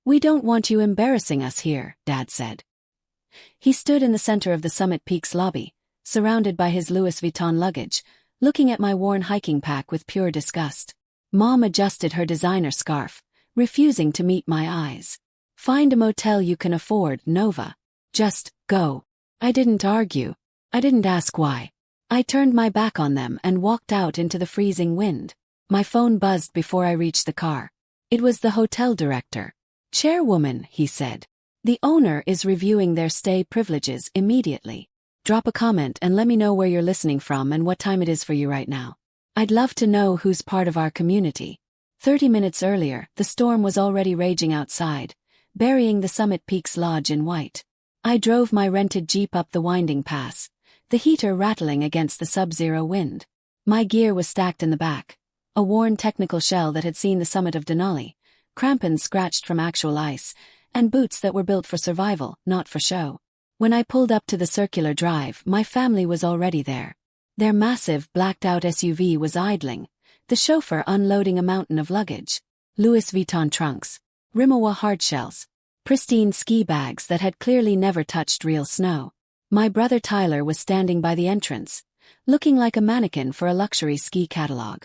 "We don't want you embarrassing us here," Dad said. He stood in the center of the Summit Peaks lobby, surrounded by his Louis Vuitton luggage, looking at my worn hiking pack with pure disgust. Mom adjusted her designer scarf, refusing to meet my eyes. "Find a motel you can afford, Nova. Just go." I didn't argue. I didn't ask why. I turned my back on them and walked out into the freezing wind. My phone buzzed before I reached the car. It was the hotel director. "Chairwoman," he said. "The owner is reviewing their stay privileges immediately. Drop a comment and let me know where you're listening from and what time it is for you right now. I'd love to know who's part of our community." 30 minutes earlier, the storm was already raging outside, burying the Summit Peaks Lodge in white. I drove my rented Jeep up the winding pass, the heater rattling against the sub-zero wind. My gear was stacked in the back. A worn technical shell that had seen the summit of Denali, crampons scratched from actual ice, and boots that were built for survival, not for show. When I pulled up to the circular drive, my family was already there. Their massive, blacked-out SUV was idling, the chauffeur unloading a mountain of luggage. Louis Vuitton trunks, Rimowa hardshells, pristine ski bags that had clearly never touched real snow. My brother Tyler was standing by the entrance, looking like a mannequin for a luxury ski catalog.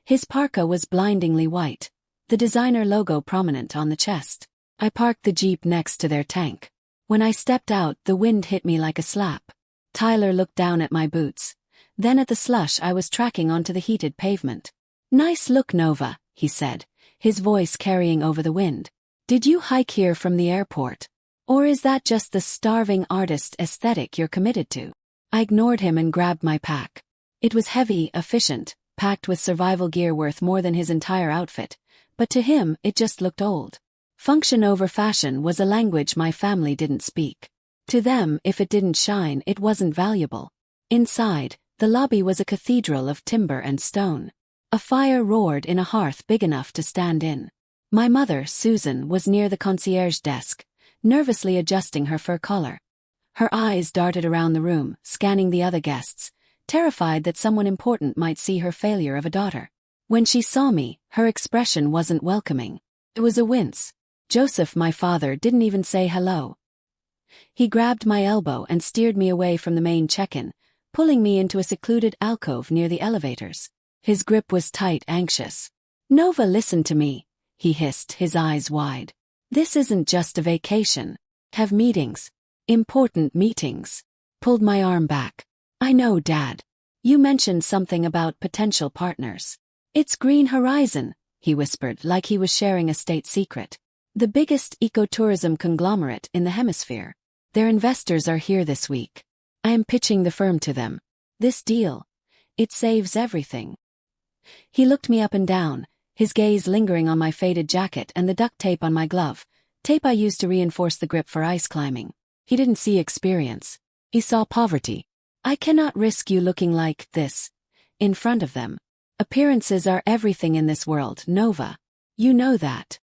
His parka was blindingly white, the designer logo prominent on the chest. I parked the Jeep next to their tank. When I stepped out, the wind hit me like a slap. Tyler looked down at my boots, then at the slush I was tracking onto the heated pavement. "Nice look, Nova," he said, his voice carrying over the wind. "Did you hike here from the airport? Or is that just the starving artist aesthetic you're committed to?" I ignored him and grabbed my pack. It was heavy, efficient, packed with survival gear worth more than his entire outfit, but to him it just looked old. Function over fashion was a language my family didn't speak. To them, if it didn't shine, it wasn't valuable. Inside, the lobby was a cathedral of timber and stone. A fire roared in a hearth big enough to stand in. My mother, Susan, was near the concierge desk, nervously adjusting her fur collar. Her eyes darted around the room, scanning the other guests, terrified that someone important might see her failure of a daughter. When she saw me, her expression wasn't welcoming. It was a wince. Joseph, my father, didn't even say hello. He grabbed my elbow and steered me away from the main check-in, pulling me into a secluded alcove near the elevators. His grip was tight, anxious. "Nova, listen to me," he hissed, his eyes wide. "This isn't just a vacation. Have meetings. Important meetings." Pulled my arm back. "I know, Dad. You mentioned something about potential partners." "It's Green Horizon," he whispered like he was sharing a state secret. "The biggest ecotourism conglomerate in the hemisphere. Their investors are here this week. I am pitching the firm to them. This deal, it saves everything." He looked me up and down, his gaze lingering on my faded jacket and the duct tape on my glove, tape I used to reinforce the grip for ice climbing. He didn't see experience. He saw poverty. "I cannot risk you looking like this in front of them. Appearances are everything in this world, Nova. You know that."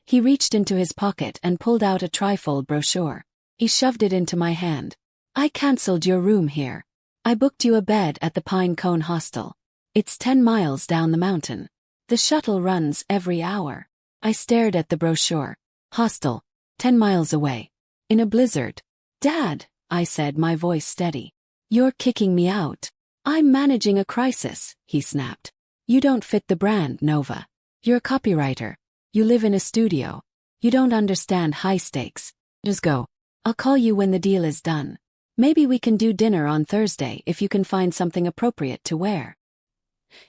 He reached into his pocket and pulled out a trifold brochure. He shoved it into my hand. "I cancelled your room here. I booked you a bed at the Pine Cone Hostel. It's 10 miles down the mountain. The shuttle runs every hour." I stared at the brochure. Hostel. 10 miles away. In a blizzard. "Dad," I said, my voice steady. "You're kicking me out." "I'm managing a crisis," he snapped. "You don't fit the brand, Nova. You're a copywriter. You live in a studio. You don't understand high stakes. Just go. I'll call you when the deal is done. Maybe we can do dinner on Thursday if you can find something appropriate to wear."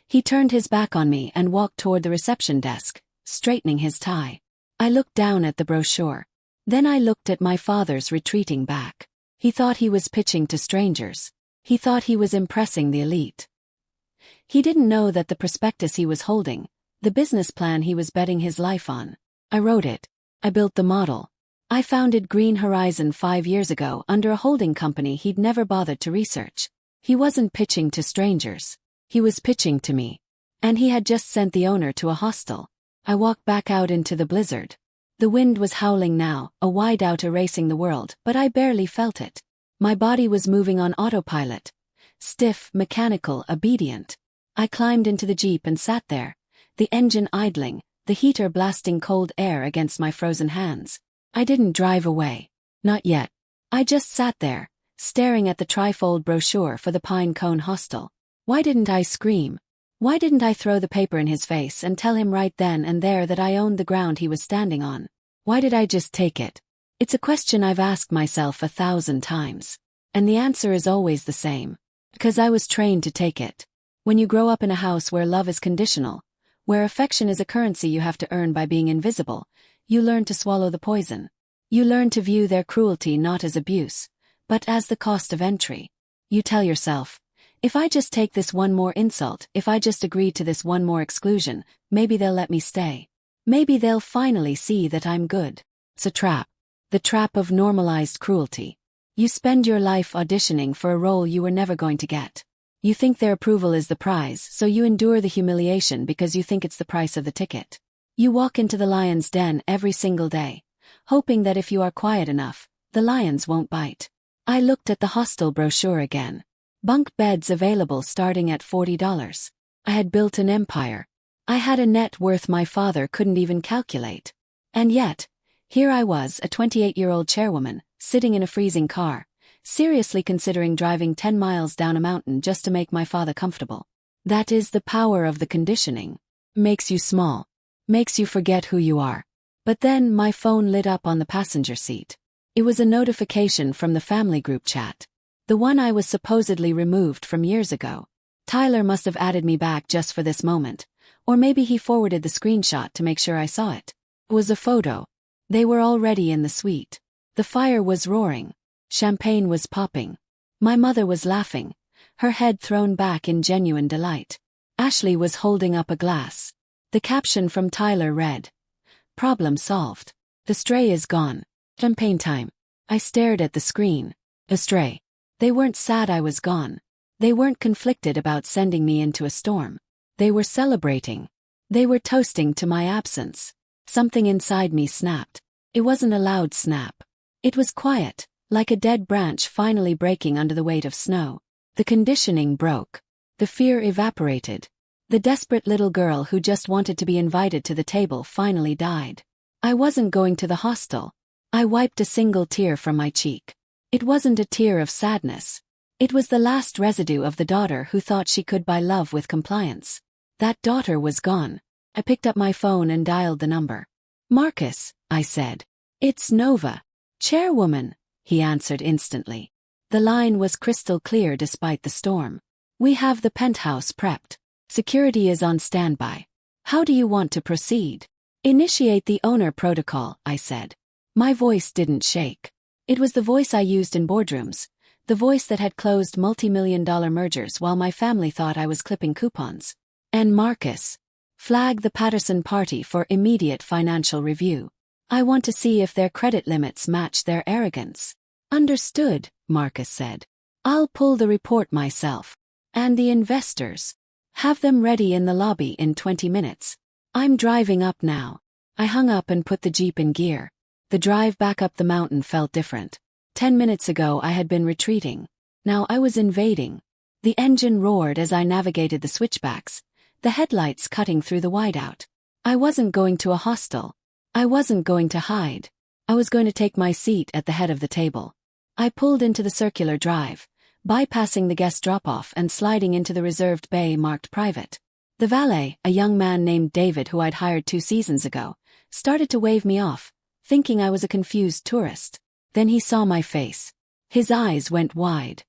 He turned his back on me and walked toward the reception desk, straightening his tie. I looked down at the brochure. Then I looked at my father's retreating back. He thought he was pitching to strangers. He thought he was impressing the elite. He didn't know that the prospectus he was holding, the business plan he was betting his life on. I wrote it. I built the model. I founded Green Horizon 5 years ago under a holding company he'd never bothered to research. He wasn't pitching to strangers. He was pitching to me. And he had just sent the owner to a hostel. I walked back out into the blizzard. The wind was howling now, a whiteout erasing the world, but I barely felt it. My body was moving on autopilot. Stiff, mechanical, obedient. I climbed into the Jeep and sat there, the engine idling, the the heater blasting cold air against my frozen hands. I didn't drive away. Not yet. I just sat there, staring at the trifold brochure for the Pine Cone Hostel. Why didn't I scream? Why didn't I throw the paper in his face and tell him right then and there that I owned the ground he was standing on? Why did I just take it? It's a question I've asked myself 1,000 times. And the answer is always the same. Because I was trained to take it. When you grow up in a house where love is conditional, where affection is a currency you have to earn by being invisible, you learn to swallow the poison. You learn to view their cruelty not as abuse, but as the cost of entry. You tell yourself, if I just take this one more insult, if I just agree to this one more exclusion, maybe they'll let me stay. Maybe they'll finally see that I'm good. It's a trap. The trap of normalized cruelty. You spend your life auditioning for a role you were never going to get. You think their approval is the prize, so you endure the humiliation because you think it's the price of the ticket. You walk into the lion's den every single day, hoping that if you are quiet enough, the lions won't bite. I looked at the hostel brochure again. Bunk beds available starting at $40. I had built an empire. I had a net worth my father couldn't even calculate. And yet, here I was, a 28-year-old chairwoman, sitting in a freezing car, seriously considering driving 10 miles down a mountain just to make my father comfortable. That is the power of the conditioning. Makes you small. Makes you forget who you are. But then my phone lit up on the passenger seat. It was a notification from the family group chat. The one I was supposedly removed from years ago. Tyler must have added me back just for this moment, or maybe he forwarded the screenshot to make sure I saw it. It was a photo. They were already in the suite. The fire was roaring. Champagne was popping. My mother was laughing, her head thrown back in genuine delight. Ashley was holding up a glass. The caption from Tyler read, "Problem solved. The stray is gone. Champagne time." I stared at the screen. A stray. They weren't sad I was gone. They weren't conflicted about sending me into a storm. They were celebrating. They were toasting to my absence. Something inside me snapped. It wasn't a loud snap. It was quiet, like a dead branch finally breaking under the weight of snow. The conditioning broke. The fear evaporated. The desperate little girl who just wanted to be invited to the table finally died. I wasn't going to the hostel. I wiped a single tear from my cheek. It wasn't a tear of sadness. It was the last residue of the daughter who thought she could buy love with compliance. That daughter was gone. I picked up my phone and dialed the number. "Marcus," I said. "It's Nova." "Chairwoman," he answered instantly. The line was crystal clear despite the storm. "We have the penthouse prepped. Security is on standby. How do you want to proceed?" "Initiate the owner protocol," I said. My voice didn't shake. It was the voice I used in boardrooms, the voice that had closed multi-million-dollar mergers while my family thought I was clipping coupons. "And Marcus, flag the Patterson party for immediate financial review. I want to see if their credit limits match their arrogance." "Understood," Marcus said. "I'll pull the report myself. And the investors? Have them ready in the lobby in 20 minutes. I'm driving up now." I hung up and put the Jeep in gear. The drive back up the mountain felt different. 10 minutes ago I had been retreating. Now I was invading. The engine roared as I navigated the switchbacks, the headlights cutting through the whiteout. I wasn't going to a hostel. I wasn't going to hide. I was going to take my seat at the head of the table. I pulled into the circular drive, bypassing the guest drop-off and sliding into the reserved bay marked private. The valet, a young man named David who I'd hired 2 seasons ago, started to wave me off, thinking I was a confused tourist. Then he saw my face. His eyes went wide.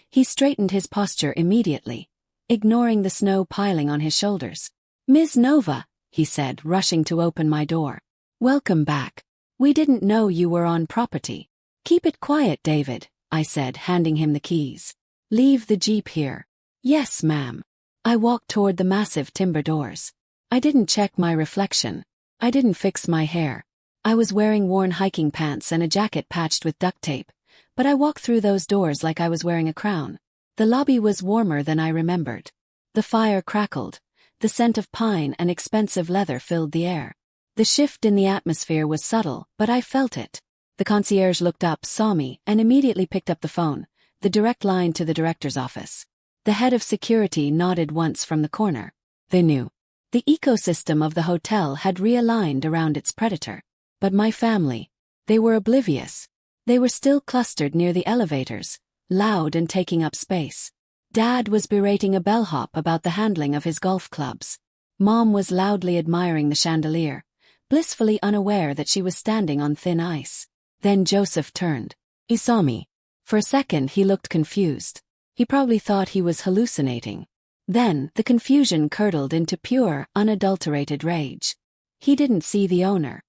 He straightened his posture immediately, ignoring the snow piling on his shoulders. "Ms. Nova," he said, rushing to open my door. "Welcome back. We didn't know you were on property." "Keep it quiet, David," I said, handing him the keys. "Leave the Jeep here." "Yes, ma'am." I walked toward the massive timber doors. I didn't check my reflection. I didn't fix my hair. I was wearing worn hiking pants and a jacket patched with duct tape, but I walked through those doors like I was wearing a crown. The lobby was warmer than I remembered. The fire crackled. The scent of pine and expensive leather filled the air. The shift in the atmosphere was subtle, but I felt it. The concierge looked up, saw me, and immediately picked up the phone, the direct line to the director's office. The head of security nodded once from the corner. They knew. The ecosystem of the hotel had realigned around its predator. But my family, they were oblivious. They were still clustered near the elevators, loud and taking up space. Dad was berating a bellhop about the handling of his golf clubs. Mom was loudly admiring the chandelier, blissfully unaware that she was standing on thin ice. Then Joseph turned. He saw me. For a second he looked confused. He probably thought he was hallucinating. Then the confusion curdled into pure, unadulterated rage. He didn't see the owner.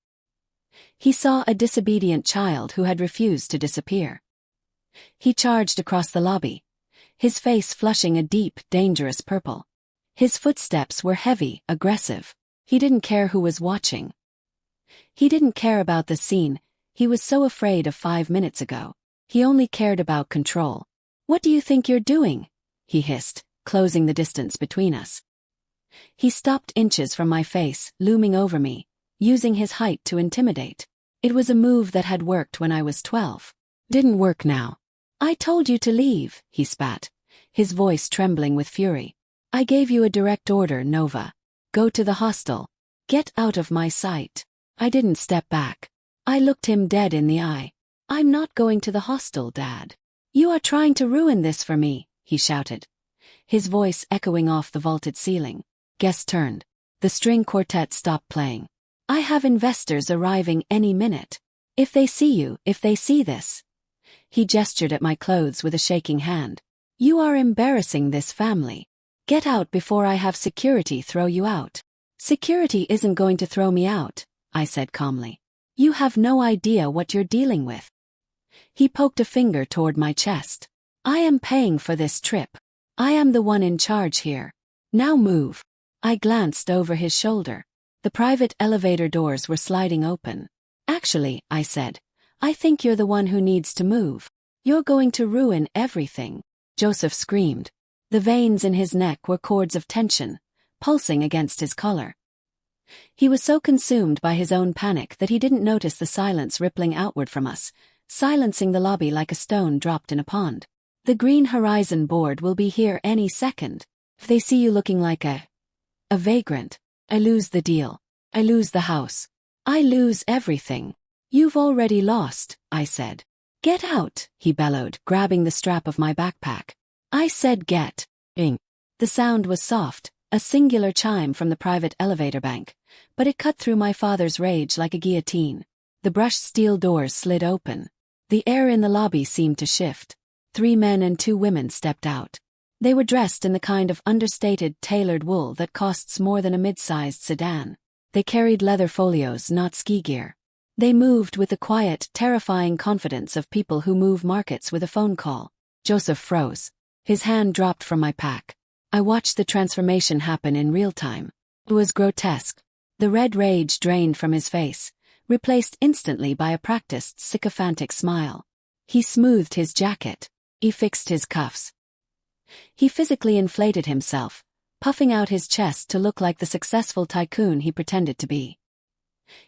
He saw a disobedient child who had refused to disappear. He charged across the lobby, his face flushing a deep, dangerous purple. His footsteps were heavy, aggressive. He didn't care who was watching. He didn't care about the scene he was so afraid of 5 minutes ago. He only cared about control. "What do you think you're doing?" he hissed, closing the distance between us. He stopped inches from my face, looming over me, using his height to intimidate. It was a move that had worked when I was 12. Didn't work now. "I told you to leave," he spat, his voice trembling with fury. "I gave you a direct order, Nova. Go to the hostel. Get out of my sight." I didn't step back. I looked him dead in the eye. "I'm not going to the hostel, Dad. You are trying to ruin this for me," he shouted, his voice echoing off the vaulted ceiling. Guests turned. The string quartet stopped playing. "I have investors arriving any minute. If they see this." He gestured at my clothes with a shaking hand. "You are embarrassing this family. Get out before I have security throw you out." "Security isn't going to throw me out," I said calmly. "You have no idea what you're dealing with." He poked a finger toward my chest. "I am paying for this trip. I am the one in charge here. Now move." I glanced over his shoulder. The private elevator doors were sliding open. "Actually," I said, "I think you're the one who needs to move. You're going to ruin everything." Joseph screamed. The veins in his neck were cords of tension, pulsing against his collar. He was so consumed by his own panic that he didn't notice the silence rippling outward from us, silencing the lobby like a stone dropped in a pond. "The Green Horizon board will be here any second. If they see you looking like a vagrant, I lose the deal. I lose the house. I lose everything." "You've already lost," I said. "Get out," he bellowed, grabbing the strap of my backpack. I said get. Ing. The sound was soft, a singular chime from the private elevator bank, but it cut through my father's rage like a guillotine. The brushed steel doors slid open. The air in the lobby seemed to shift. 3 men and 2 women stepped out. They were dressed in the kind of understated, tailored wool that costs more than a mid-sized sedan. They carried leather folios, not ski gear. They moved with the quiet, terrifying confidence of people who move markets with a phone call. Joseph froze. His hand dropped from my pack. I watched the transformation happen in real time. It was grotesque. The red rage drained from his face, replaced instantly by a practiced, sycophantic smile. He smoothed his jacket. He fixed his cuffs. He physically inflated himself, puffing out his chest to look like the successful tycoon he pretended to be.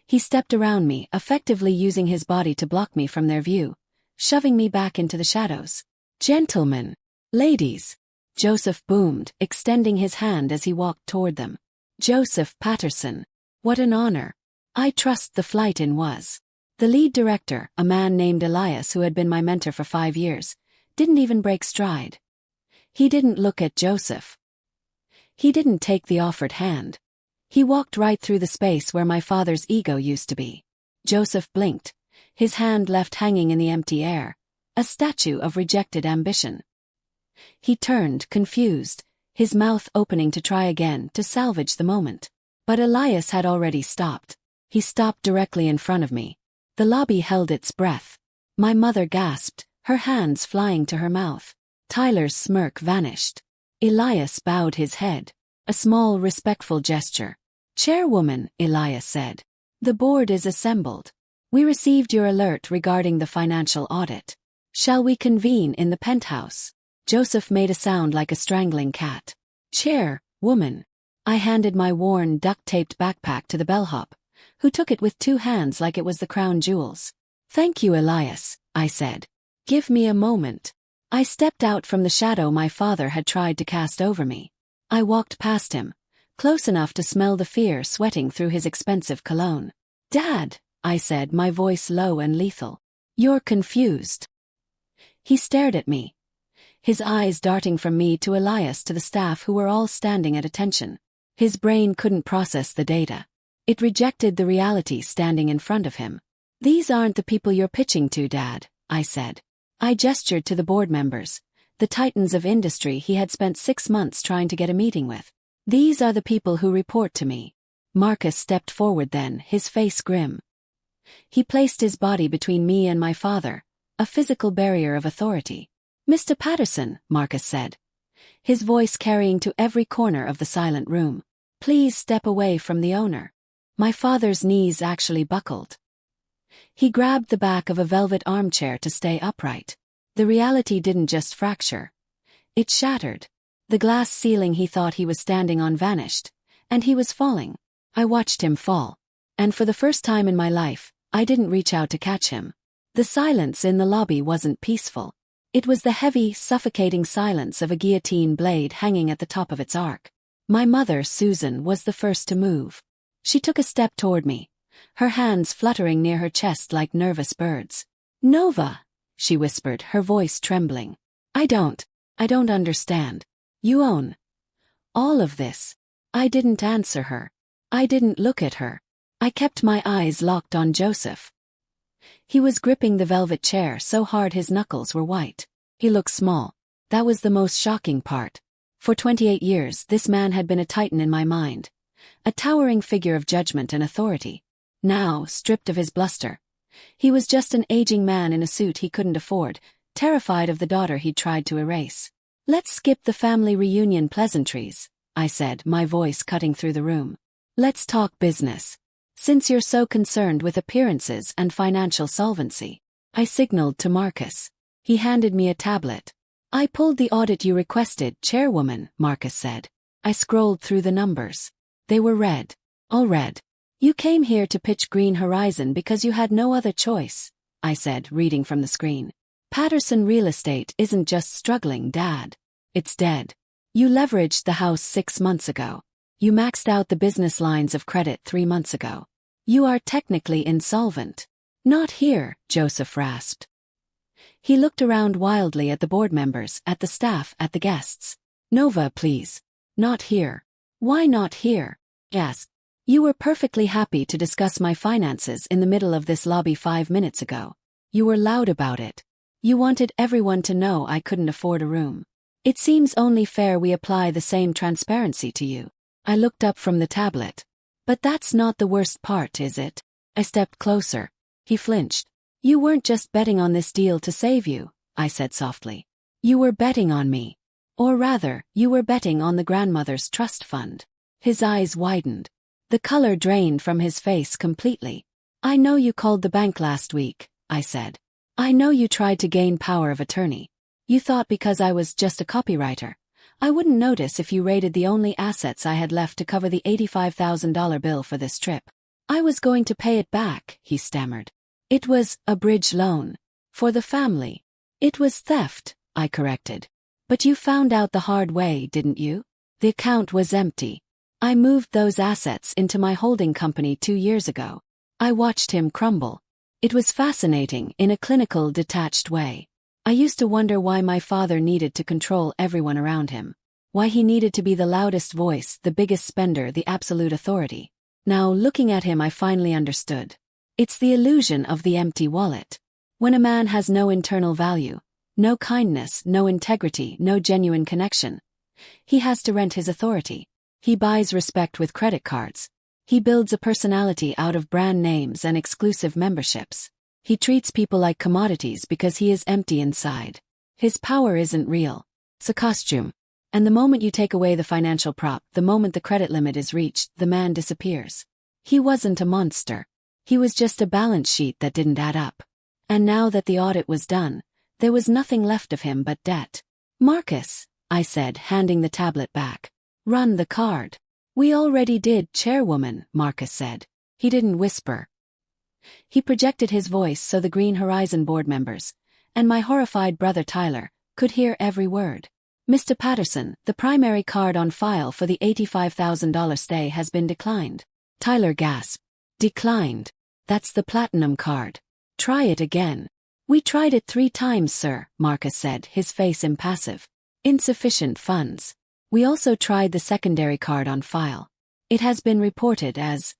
He stepped around me, effectively using his body to block me from their view, shoving me back into the shadows. "Gentlemen, ladies," Joseph boomed, extending his hand as he walked toward them. "Joseph Patterson. What an honor. I trust the flight in was." The lead director, a man named Elias who had been my mentor for 5 years, didn't even break stride. He didn't look at Joseph. He didn't take the offered hand. He walked right through the space where my father's ego used to be. Joseph blinked, his hand left hanging in the empty air, a statue of rejected ambition. He turned, confused, his mouth opening to try again to salvage the moment. But Elias had already stopped. He stopped directly in front of me. The lobby held its breath. My mother gasped, her hands flying to her mouth. Tyler's smirk vanished. Elias bowed his head. A small, respectful gesture. "Chairwoman," Elias said. "The board is assembled. We received your alert regarding the financial audit. Shall we convene in the penthouse?" Joseph made a sound like a strangling cat. "Chairwoman." I handed my worn, duct-taped backpack to the bellhop, who took it with 2 hands like it was the crown jewels. "Thank you, Elias," I said. "Give me a moment." I stepped out from the shadow my father had tried to cast over me. I walked past him, close enough to smell the fear sweating through his expensive cologne. "Dad," I said, my voice low and lethal. "You're confused." He stared at me, his eyes darting from me to Elias to the staff who were all standing at attention. His brain couldn't process the data. It rejected the reality standing in front of him. "These aren't the people you're pitching to, Dad," I said. I gestured to the board members, the titans of industry he had spent 6 months trying to get a meeting with. "These are the people who report to me." Marcus stepped forward then, his face grim. He placed his body between me and my father, a physical barrier of authority. "Mr. Patterson," Marcus said, his voice carrying to every corner of the silent room, "please step away from the owner." My father's knees actually buckled. He grabbed the back of a velvet armchair to stay upright. The reality didn't just fracture. It shattered. The glass ceiling he thought he was standing on vanished, and he was falling. I watched him fall. And for the first time in my life, I didn't reach out to catch him. The silence in the lobby wasn't peaceful. It was the heavy, suffocating silence of a guillotine blade hanging at the top of its arc. My mother, Susan, was the first to move. She took a step toward me, her hands fluttering near her chest like nervous birds. "Nova," she whispered, her voice trembling. I don't understand. You own all of this." I didn't answer her. I didn't look at her. I kept my eyes locked on Joseph. He was gripping the velvet chair so hard his knuckles were white. He looked small. That was the most shocking part. For 28 years, this man had been a titan in my mind, a towering figure of judgment and authority. Now, stripped of his bluster, he was just an aging man in a suit he couldn't afford, terrified of the daughter he'd tried to erase. "Let's skip the family reunion pleasantries," I said, my voice cutting through the room. "Let's talk business. Since you're so concerned with appearances and financial solvency." I signaled to Marcus. He handed me a tablet. "I pulled the audit you requested, Chairwoman," Marcus said. I scrolled through the numbers. They were red. All red. "You came here to pitch Green Horizon because you had no other choice," I said, reading from the screen. "Patterson Real Estate isn't just struggling, Dad. It's dead. You leveraged the house 6 months ago. You maxed out the business lines of credit 3 months ago. You are technically insolvent." "Not here," Joseph rasped. He looked around wildly at the board members, at the staff, at the guests. "Nova, please. Not here." "Why not here?" "Yes. You were perfectly happy to discuss my finances in the middle of this lobby 5 minutes ago. You were loud about it. You wanted everyone to know I couldn't afford a room. It seems only fair we apply the same transparency to you." I looked up from the tablet. "But that's not the worst part, is it?" I stepped closer. He flinched. "You weren't just betting on this deal to save you," I said softly. "You were betting on me. Or rather, you were betting on the grandmother's trust fund." His eyes widened. The color drained from his face completely. "I know you called the bank last week," I said. "I know you tried to gain power of attorney. You thought because I was just a copywriter, I wouldn't notice if you raided the only assets I had left to cover the $85,000 bill for this trip. I was going to pay it back," he stammered. "It was a bridge loan. For the family." "It was theft," I corrected. "But you found out the hard way, didn't you? The account was empty. I moved those assets into my holding company 2 years ago." I watched him crumble. It was fascinating in a clinical, detached way. I used to wonder why my father needed to control everyone around him. Why he needed to be the loudest voice, the biggest spender, the absolute authority. Now, looking at him, I finally understood. It's the illusion of the empty wallet. When a man has no internal value, no kindness, no integrity, no genuine connection, he has to rent his authority. He buys respect with credit cards. He builds a personality out of brand names and exclusive memberships. He treats people like commodities because he is empty inside. His power isn't real. It's a costume. And the moment you take away the financial prop, the moment the credit limit is reached, the man disappears. He wasn't a monster. He was just a balance sheet that didn't add up. And now that the audit was done, there was nothing left of him but debt. "Marcus," I said, handing the tablet back. "Run the card." "We already did, Chairwoman," Marcus said. He didn't whisper. He projected his voice so the Green Horizon board members, and my horrified brother Tyler, could hear every word. Mr. Patterson, the primary card on file for the $85,000 stay has been declined. Tyler gasped. Declined? That's the platinum card. Try it again. We tried it 3 times, sir, Marcus said, his face impassive. Insufficient funds. We also tried the secondary card on file. It has been reported as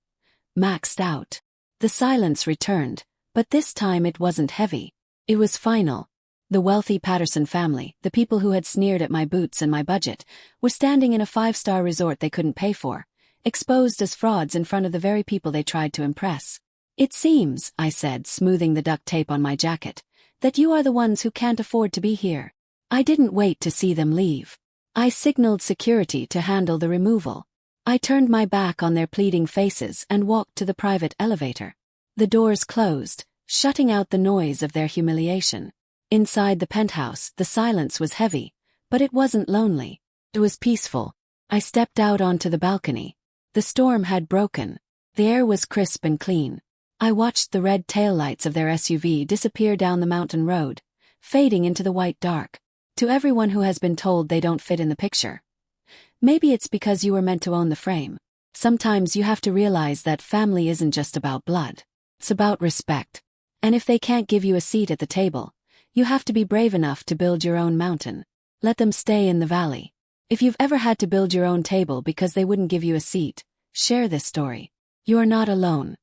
maxed out. The silence returned, but this time it wasn't heavy. It was final. The wealthy Patterson family, the people who had sneered at my boots and my budget, were standing in a 5-star resort they couldn't pay for, exposed as frauds in front of the very people they tried to impress. It seems, I said, smoothing the duct tape on my jacket, that you are the ones who can't afford to be here. I didn't wait to see them leave. I signaled security to handle the removal. I turned my back on their pleading faces and walked to the private elevator. The doors closed, shutting out the noise of their humiliation. Inside the penthouse, the silence was heavy, but it wasn't lonely. It was peaceful. I stepped out onto the balcony. The storm had broken. The air was crisp and clean. I watched the red taillights of their SUV disappear down the mountain road, fading into the white dark. To everyone who has been told they don't fit in the picture. Maybe it's because you were meant to own the frame. Sometimes you have to realize that family isn't just about blood. It's about respect. And if they can't give you a seat at the table, you have to be brave enough to build your own mountain. Let them stay in the valley. If you've ever had to build your own table because they wouldn't give you a seat, share this story. You are not alone.